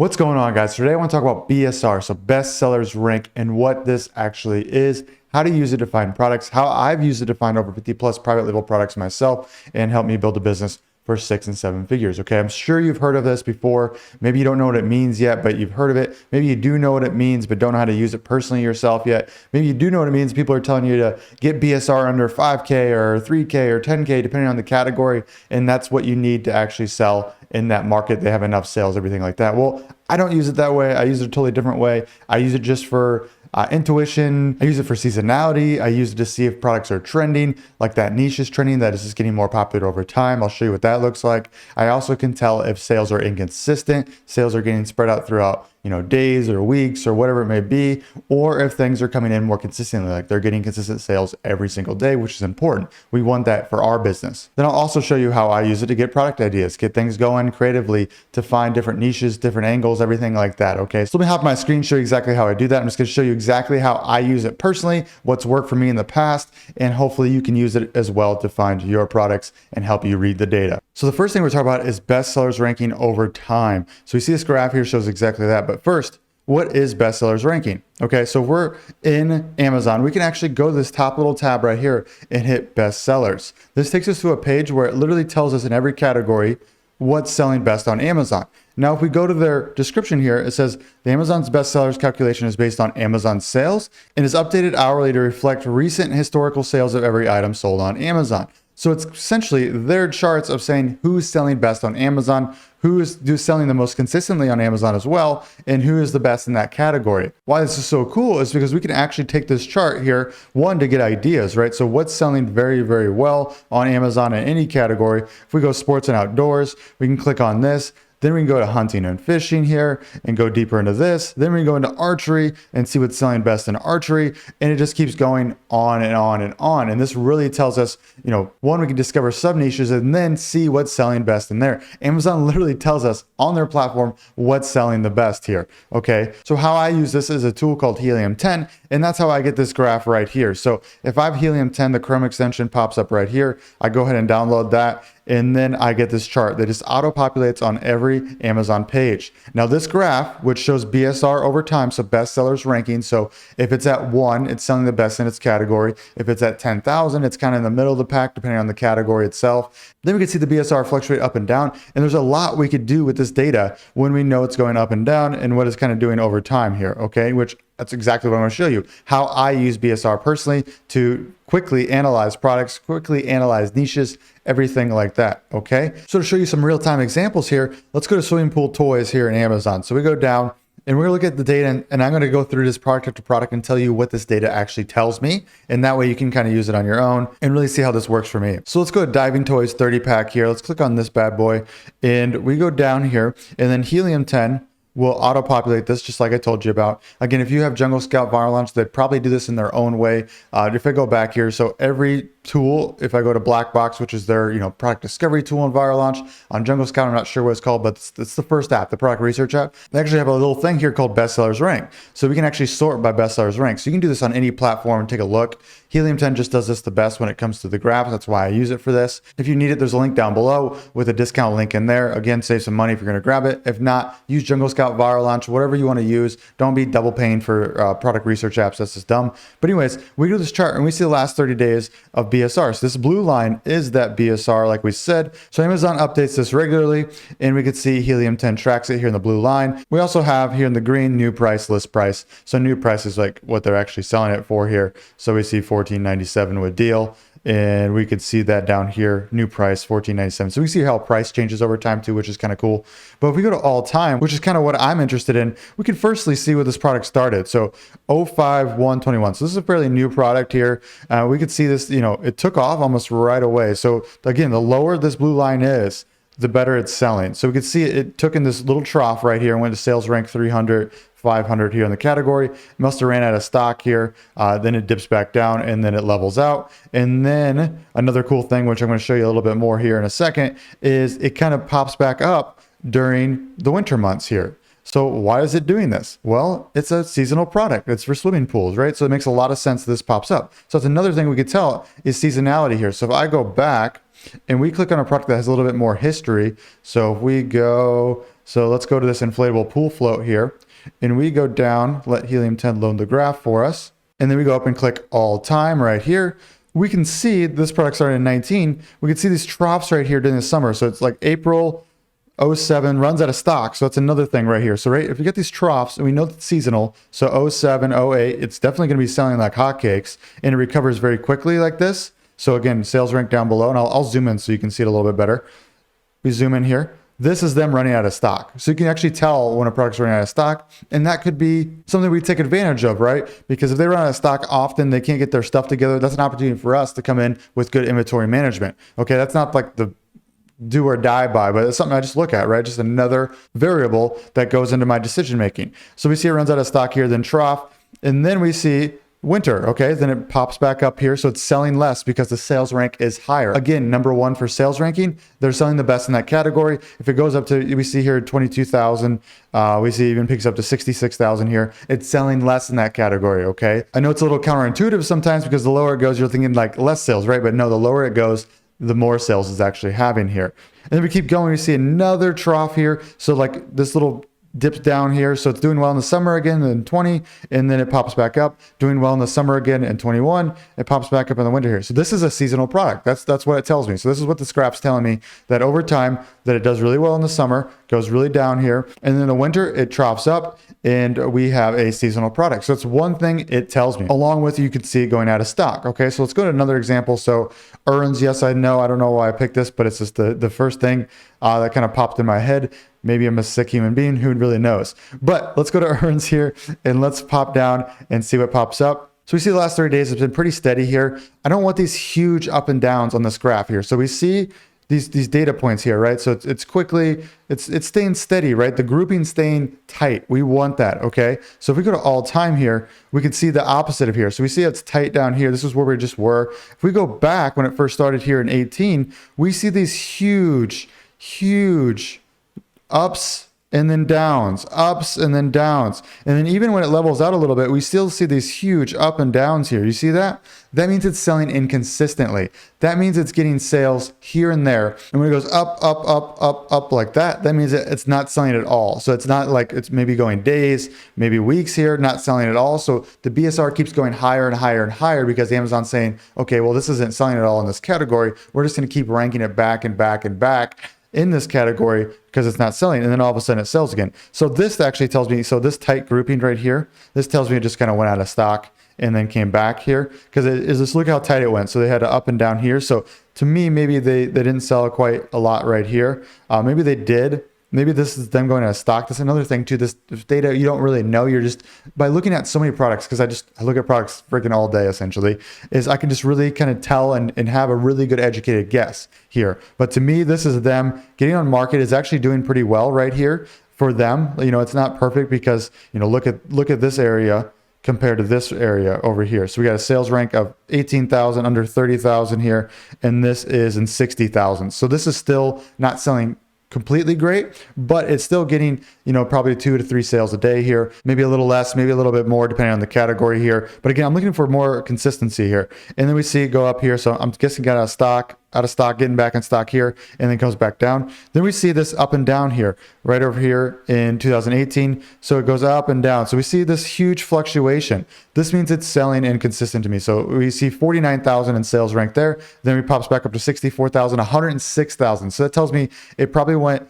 What's going on, guys? Today I want to talk about BSR, so best sellers rank, and what this actually is, how to use it to find products, how I've used it to find over 50 plus private label products myself and help me build a business for 6 and 7 figures. Okay, I'm sure you've heard of this before. Maybe you don't know what it means yet, but you've heard of it. Maybe you do know what it means, but don't know how to use it personally yourself yet. Maybe you do know what it means. People are telling you to get BSR under 5K or 3K or 10K, depending on the category. And that's what you need to actually sell in that market. They have enough sales, everything like that. Well, I don't use it that way. I use it a totally different way. I use it just for intuition. I use it for seasonality. I use it to see if products are trending, like that niche is trending, that is just getting more popular over time. I'll show you what that looks like. I also can tell if sales are inconsistent, sales are getting spread out throughout days or weeks or whatever it may be, or if things are coming in more consistently, like they're getting consistent sales every single day, which is important. We want that for our business. Then I'll also show you how I use it to get product ideas, get things going creatively, to find different niches, different angles, everything like that. Okay, so let me hop my screen, show you exactly how I do that. I'm just going to show you exactly how I use it personally, what's worked for me in the past, and hopefully you can use it as well to find your products and help you read the data. So the first thing we're talking about is bestsellers ranking over time. So we see this graph here shows exactly that. But first, what is bestsellers ranking? Okay, so we're in Amazon. We can actually go to this top little tab right here and hit bestsellers. This takes us to a page where it literally tells us in every category what's selling best on Amazon. Now, if we go to their description here, it says the Amazon's bestsellers calculation is based on Amazon sales and is updated hourly to reflect recent historical sales of every item sold on Amazon. So it's essentially their charts of saying who's selling best on Amazon, who is selling the most consistently on Amazon as well, and who is the best in that category. Why this is so cool is because we can actually take this chart here, one, to get ideas, right? So what's selling very, very well on Amazon in any category. If we go sports and outdoors, we can click on this. Then we can go to hunting and fishing here and go deeper into this. Then we can go into archery and see what's selling best in archery. And it just keeps going on and on and on. And this really tells us, one, we can discover sub niches and then see what's selling best in there. Amazon literally tells us on their platform what's selling the best here. Okay, so how I use this is a tool called Helium 10. And that's how I get this graph right here. So if I have Helium 10, the Chrome extension pops up right here. I go ahead and download that. And then I get this chart that just auto-populates on every Amazon page. Now this graph, which shows BSR over time, so bestsellers ranking. So if it's at 1, it's selling the best in its category. If it's at 10,000, it's kind of in the middle of the pack, depending on the category itself. Then we can see the BSR fluctuate up and down. And there's a lot we could do with this data when we know it's going up and down and what it's kind of doing over time here, okay? Which that's exactly what I'm going to show you. How I use BSR personally to quickly analyze products, quickly analyze niches, everything like that, okay? So to show you some real-time examples here, let's go to swimming pool toys here in Amazon. So we go down and we're gonna look at the data, and I'm gonna go through this product after product and tell you what this data actually tells me. And that way you can kind of use it on your own and really see how this works for me. So let's go to diving toys 30 pack here. Let's click on this bad boy and we go down here, and then Helium 10 will auto-populate this just like I told you about. Again, if you have Jungle Scout Viral Launch, they'd probably do this in their own way. If I go back here, so every tool, if I go to Black Box, which is their product discovery tool in Viral Launch, on Jungle Scout, I'm not sure what it's called, but it's the first app, the product research app. They actually have a little thing here called bestsellers rank. So we can actually sort by bestsellers rank. So you can do this on any platform and take a look. Helium 10 just does this the best when it comes to the graphs. That's why I use it for this. If you need it, there's a link down below with a discount link in there. Again, save some money if you're going to grab it. If not, use Jungle Scout Viral Launch, whatever you want to use. Don't be double paying for product research apps. That's just dumb. But anyways, we do this chart and we see the last 30 days of BSR. So this blue line is that BSR, like we said. So Amazon updates this regularly, and we could see Helium 10 tracks it here in the blue line. We also have here in the green new price, list price. So new price is like what they're actually selling it for here. So we see $14.97 with deal. And we could see that down here, new price, $14.97. So we see how price changes over time too, which is kind of cool. But if we go to all time, which is kind of what I'm interested in, we can firstly see where this product started. So 05/1/21. So this is a fairly new product here. We could see this, it took off almost right away. So again, the lower this blue line is, the better it's selling. So we could see it took in this little trough right here and went to sales rank 300, 500 here in the category. It must have ran out of stock here. Then it dips back down and then it levels out. And then another cool thing, which I'm going to show you a little bit more here in a second, is it kind of pops back up during the winter months here. So why is it doing this? Well, it's a seasonal product. It's for swimming pools, right? So it makes a lot of sense that this pops up. So it's another thing we could tell is seasonality here. So if I go back and we click on a product that has a little bit more history. So if we go So let's go to this inflatable pool float here, and we go down, let Helium 10 load the graph for us. And then we go up and click all time right here. We can see this product started in 19. We can see these troughs right here during the summer. So it's like April 07 runs out of stock. So that's another thing right here. So right, if we get these troughs and we know that it's seasonal, so 07, 08, it's definitely going to be selling like hotcakes, and it recovers very quickly like this. So again, sales rank down below, and I'll zoom in so you can see it a little bit better. We zoom in here. This is them running out of stock. So you can actually tell when a product's running out of stock, and that could be something we take advantage of, right? Because if they run out of stock often, they can't get their stuff together. That's an opportunity for us to come in with good inventory management. Okay, that's not like the do or die by, but it's something I just look at, right? Just another variable that goes into my decision making. So we see it runs out of stock here, then trough, and then we see winter. Okay, then it pops back up here. So it's selling less because the sales rank is higher. Again, number one for sales ranking, they're selling the best in that category. If it goes up to, we see here 22,000, we see even picks up to 66,000 here. It's selling less in that category. Okay, I know it's a little counterintuitive sometimes because the lower it goes, you're thinking like less sales, right? But no, the lower it goes, the more sales is actually having here. And then we keep going, we see another trough here. So like this little dips down here. So it's doing well in the summer again in 20, and then it pops back up, doing well in the summer again in 21. It pops back up in the winter here. So this is a seasonal product. That's what it tells me. So this is what this graph's telling me, that over time that it does really well in the summer, goes really down here, and then in the winter it troughs up, and we have a seasonal product. So it's one thing it tells me. Along with, you can see it going out of stock. Okay, so let's go to another example. So urns, yes, I know. I don't know why I picked this, but it's just the first thing that kind of popped in my head. Maybe I'm a sick human being, who really knows? But let's go to urns here, and let's pop down and see what pops up. So we see the last 30 days it's been pretty steady here. I don't want these huge up and downs on this graph here. So we see these data points here, right? So it's quickly, it's staying steady, right? The grouping staying tight. We want that, okay? So if we go to all time here, we can see the opposite of here. So we see it's tight down here. This is where we just were. If we go back when it first started here in 18, we see these huge ups and then downs, ups and then downs. And then even when it levels out a little bit, we still see these huge up and downs here. You see that? That means it's selling inconsistently. That means it's getting sales here and there. And when it goes up like that, that means it's not selling at all. So it's not like it's maybe going days, maybe weeks here, not selling at all. So the BSR keeps going higher and higher and higher because Amazon's saying, okay, well, this isn't selling at all in this category. We're just going to keep ranking it back and back and back in this category because it's not selling, and then all of a sudden it sells again. So this actually tells me, so this tight grouping right here, this tells me it just kind of went out of stock and then came back here, because it is this, look how tight it went. So they had an up and down here. So to me, maybe they didn't sell quite a lot right here. Maybe they did. Maybe this is them going out of stock. That's another thing too. This data, you don't really know. You're just, by looking at so many products, because I look at products freaking all day essentially, is I can just really kind of tell and have a really good educated guess here. But to me, this is them getting on market, is actually doing pretty well right here for them. You know, it's not perfect because, you know, look at this area compared to this area over here. So we got a sales rank of 18,000, under 30,000 here, and this is in 60,000. So this is still not selling completely great, but it's still getting, you know, probably 2 to 3 sales a day here, maybe a little less, maybe a little bit more depending on the category here. But again, I'm looking for more consistency here. And then we see it go up here. So I'm guessing got out of stock, getting back in stock here, and then goes back down. Then we see this up and down here, right over here in 2018. So it goes up and down. So we see this huge fluctuation. This means it's selling inconsistent to me. So we see 49,000 in sales rank there. Then it pops back up to 64,000, 106,000. So that tells me it probably went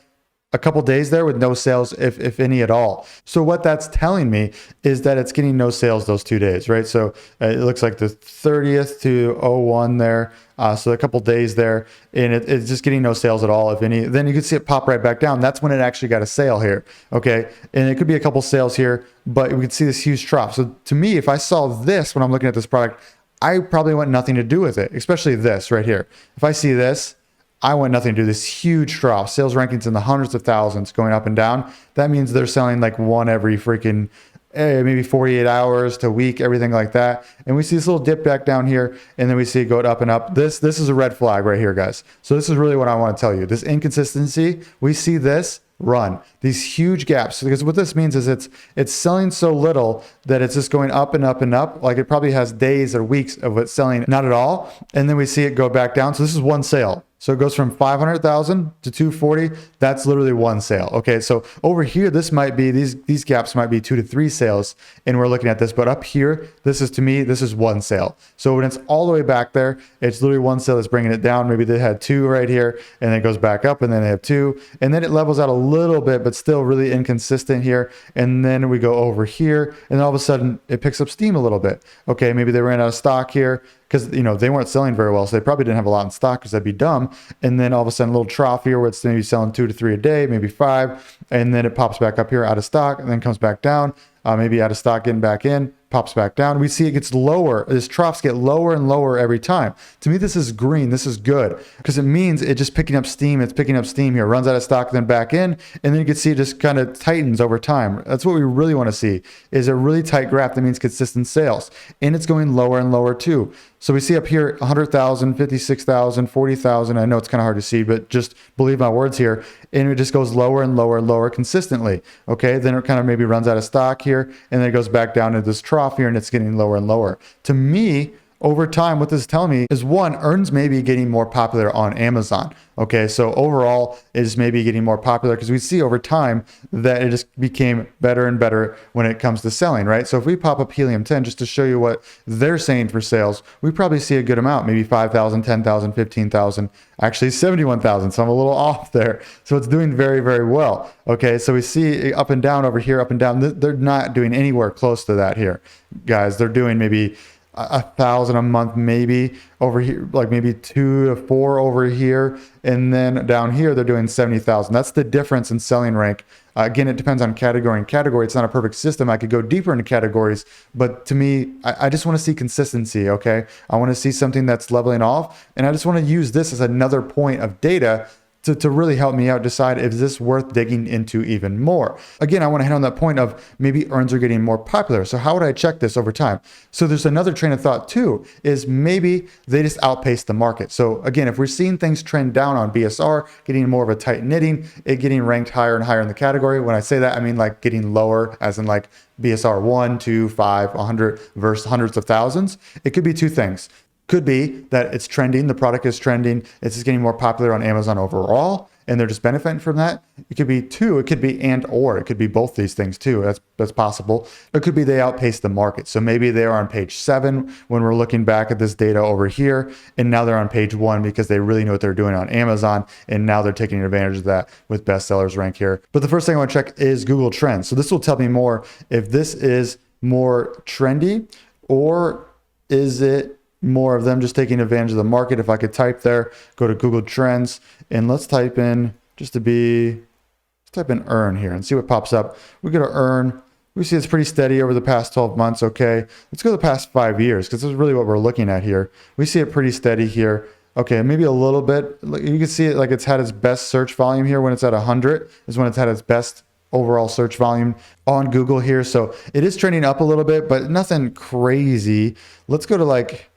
a couple days there with no sales, if any at all. So what that's telling me is that it's getting no sales those 2 days, right? So it looks like the 30th to 01 there. So a couple days there, and it's just getting no sales at all, if any. Then you can see it pop right back down. That's when it actually got a sale here, okay? And it could be a couple sales here, but we could see this huge drop. So to me, if I saw this when I'm looking at this product, I probably want nothing to do with it, especially this right here. If I see this, I want nothing to do. This huge drop, sales rankings in the hundreds of thousands going up and down. That means they're selling like one every freaking maybe 48 hours to a week, everything like that. And we see this little dip back down here, and then we see it go up and up. This is a red flag right here, guys. So this is really what I want to tell you. This inconsistency, we see this run, these huge gaps, because what this means is it's selling so little that it's just going up and up and up. Like it probably has days or weeks of it selling not at all, and then we see it go back down. So this is one sale. So it goes from 500,000 to 240. That's literally one sale. Okay, so over here, this might be, these gaps might be 2 to 3 sales, and we're looking at this. But up here, this is, to me, this is one sale. So when it's all the way back there, it's literally one sale that's bringing it down. Maybe they had 2 right here, and then it goes back up, and then they have 2, and then it levels out a little bit, but still really inconsistent here. And then we go over here, and then all of a sudden it picks up steam a little bit. Okay, maybe they ran out of stock here, because they weren't selling very well, so they probably didn't have a lot in stock, because that'd be dumb. And then all of a sudden a little trough here where it's maybe selling 2 to 3 a day, maybe 5, and then it pops back up here out of stock, and then comes back down, maybe out of stock, getting back in, pops back down. We see it gets lower. These troughs get lower and lower every time. To me, this is green. This is good, because it means it's just picking up steam. It's picking up steam here, runs out of stock, then back in, and then you can see it just kind of tightens over time. That's what we really want to see, is a really tight graph. That means consistent sales, and it's going lower and lower too. So we see up here 100,000, 56,000, 40,000. I know it's kind of hard to see, but just believe my words here. And it just goes lower and lower and lower consistently. Okay, then it kind of maybe runs out of stock here, and then it goes back down to this trough here, and it's getting lower and lower. To me, over time, what this is telling me is, one, earns may be getting more popular on Amazon. Okay, so overall, it is maybe getting more popular, because we see over time that it just became better and better when it comes to selling, right? So if we pop up Helium 10 just to show you what they're saying for sales, we probably see a good amount, maybe 5,000, 10,000, 15,000, actually 71,000. So I'm a little off there. So it's doing very, very well. Okay, so we see up and down over here, up and down. They're not doing anywhere close to that here, guys. They're doing maybe 1,000 a month, maybe over here, like maybe 2 to 4 over here, and then down here they're doing 70,000. That's the difference in selling rank. Again, it depends on category and category. It's not a perfect system. I could go deeper into categories, but to me, I just want to see consistency. Okay, I want to see something that's leveling off, and I just want to use this as another point of data to really help me out decide, is this worth digging into even more. Again, I want to hit on that point of maybe earns are getting more popular. So how would I check this over time? So there's another train of thought too, is maybe they just outpace the market. So again, if we're seeing things trend down on BSR, getting more of a tight knitting, it getting ranked higher and higher in the category. When I say that, I mean like getting lower, as in like BSR 1, 2, 5, 100 versus hundreds of thousands. It could be two things. Could be that it's trending, the product is trending, it's just getting more popular on Amazon overall, and they're just benefiting from that. It could be two, it could be and or, it could be both these things too. That's possible. It could be they outpace the market. So maybe they're on page 7 when we're looking back at this data over here, and now they're on page 1 because they really know what they're doing on Amazon, and now they're taking advantage of that with bestsellers rank here. But the first thing I want to check is Google Trends. So this will tell me more if this is more trendy, or is it more of them just taking advantage of the market. If I could type there, go to Google Trends, and let's type in, just to be, let's type in earn here and see what pops up. We go to earn. We see it's pretty steady over the past 12 months. Okay, let's go to the past 5 years, because this is really what we're looking at here. We see it pretty steady here. Okay, maybe a little bit. You can see it like it's had its best search volume here when it's at 100 is when it's had its best overall search volume on Google here. So it is trending up a little bit, but nothing crazy. Let's go to like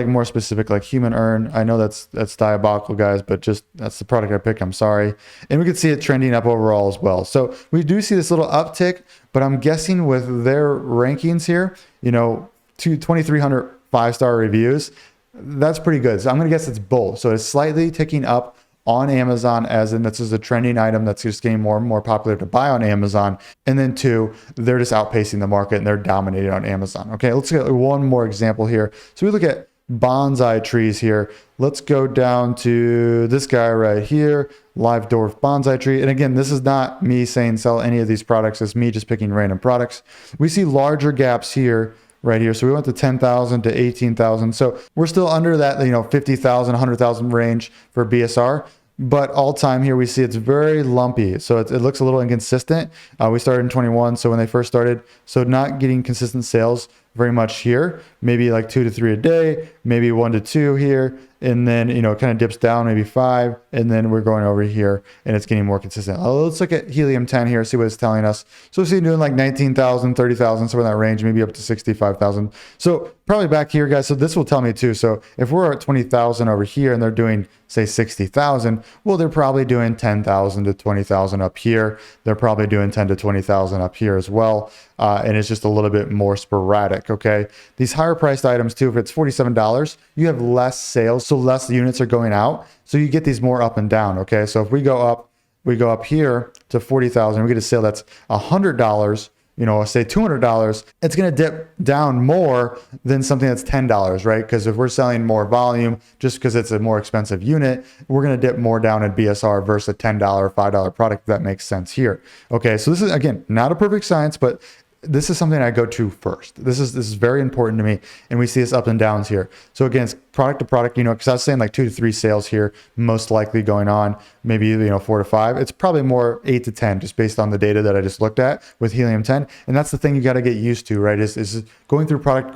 more specific, like human earn. I know that's diabolical, guys, but just that's the product I picked. I'm sorry. And we can see it trending up overall as well. So we do see this little uptick, but I'm guessing with their rankings here, 2,300 5-star reviews, that's pretty good. So I'm going to guess it's both. So it's slightly ticking up on Amazon, as in this is a trending item that's just getting more and more popular to buy on Amazon. And then 2, they're just outpacing the market and they're dominating on Amazon. Okay, let's get one more example here. So we look at bonsai trees here. Let's go down to this guy right here, live dwarf bonsai tree. And again, this is not me saying sell any of these products. It's me just picking random products. We see larger gaps here, right here. So we went to 10,000 to 18,000. So we're still under that, 50,000, 100,000 range for BSR. But all time here, we see it's very lumpy. So it looks a little inconsistent. We started in 21. So when they first started, so not getting consistent sales very much here, maybe like 2 to 3 a day, maybe 1 to 2 here. And then, it kind of dips down, maybe 5. And then we're going over here and it's getting more consistent. Let's look at Helium 10 here, see what it's telling us. So we see doing like 19,000, 30,000, somewhere in that range, maybe up to 65,000. So probably back here, guys. So this will tell me too. So if we're at 20,000 over here and they're doing, say, 60,000, well, they're probably doing 10,000 to 20,000 up here. They're probably doing 10 to 20,000 up here as well. and it's just a little bit more sporadic. Okay, these higher priced items too, if it's $47, you have less sales, so less units are going out, so you get these more up and down. Okay, so if we go up here to 40,000, we get a sale that's $100, you know, say $200, it's going to dip down more than something that's $10, right? Because if we're selling more volume, just because it's a more expensive unit, we're going to dip more down in BSR versus a $10, $5 product. If that makes sense here. Okay, so this is, again, not a perfect science, but this is something I go to first. This is very important to me, and we see this up and downs here. So again, it's product to product, you know, because I was saying like 2 to 3 sales here, most likely going on, maybe, you know, 4 to 5. It's probably more 8 to 10, just based on the data that I just looked at with Helium 10. And that's the thing you got to get used to, right? Is going through product,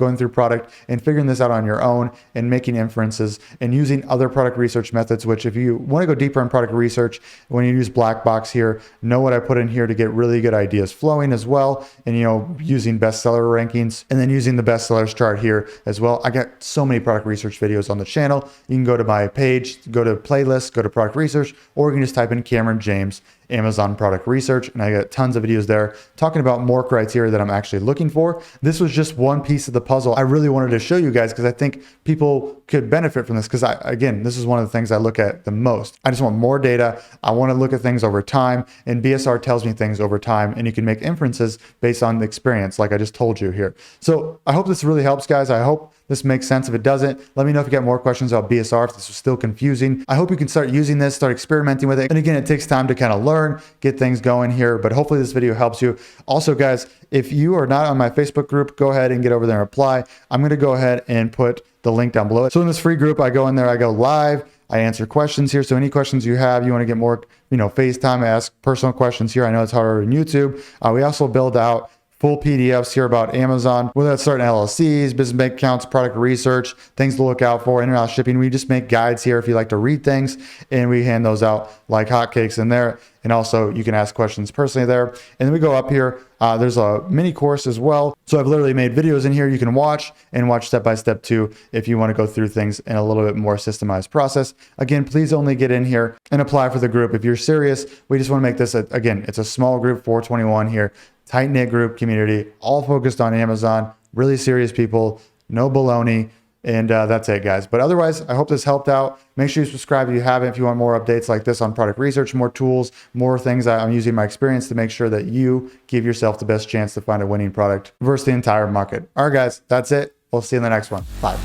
and figuring this out on your own, and making inferences and using other product research methods. Which, if you want to go deeper in product research, when you use black box here, know what I put in here to get really good ideas flowing as well. And, you know, using bestseller rankings, and then using the bestsellers chart here as well. I got so many product research videos on the channel. You can go to my page, go to playlist, go to product research, or you can just type in Cameron James Amazon product research, and I got tons of videos there talking about more criteria that I'm actually looking for. This was just one piece of the puzzle I really wanted to show you guys, because I think people could benefit from this, because again, this is one of the things I look at the most. I just want more data. I want to look at things over time, and BSR tells me things over time, and you can make inferences based on the experience, like I just told you here. So I hope this really helps, guys. I hope this makes sense. If it doesn't, let me know if you got more questions about BSR, if this was still confusing. I hope you can start using this, start experimenting with it. And again, it takes time to kind of learn, get things going here, but hopefully this video helps you. Also, guys, if you are not on my Facebook group, go ahead and get over there and apply. I'm going to go ahead and put the link down below. So in this free group, I go in there, I go live, I answer questions here. So any questions you have, you want to get more, you know, FaceTime, ask personal questions here. I know it's harder on YouTube. We also build out full PDFs here about Amazon, whether that's starting LLCs, business bank accounts, product research, things to look out for, in and out shipping. We just make guides here if you like to read things, and we hand those out like hotcakes in there. And also you can ask questions personally there. And then we go up here. There's a mini course as well. So I've literally made videos in here you can watch, and watch step by step too if you want to go through things in a little bit more systemized process. Again, please only get in here and apply for the group if you're serious. We just want to make this, again, it's a small group, 421 here. Tight-knit group community, all focused on Amazon, really serious people, no baloney, and that's it, guys. But otherwise, I hope this helped out. Make sure you subscribe if you haven't, if you want more updates like this on product research, more tools, more things. I'm using my experience to make sure that you give yourself the best chance to find a winning product versus the entire market. All right, guys, that's it. We'll see you in the next one. Bye.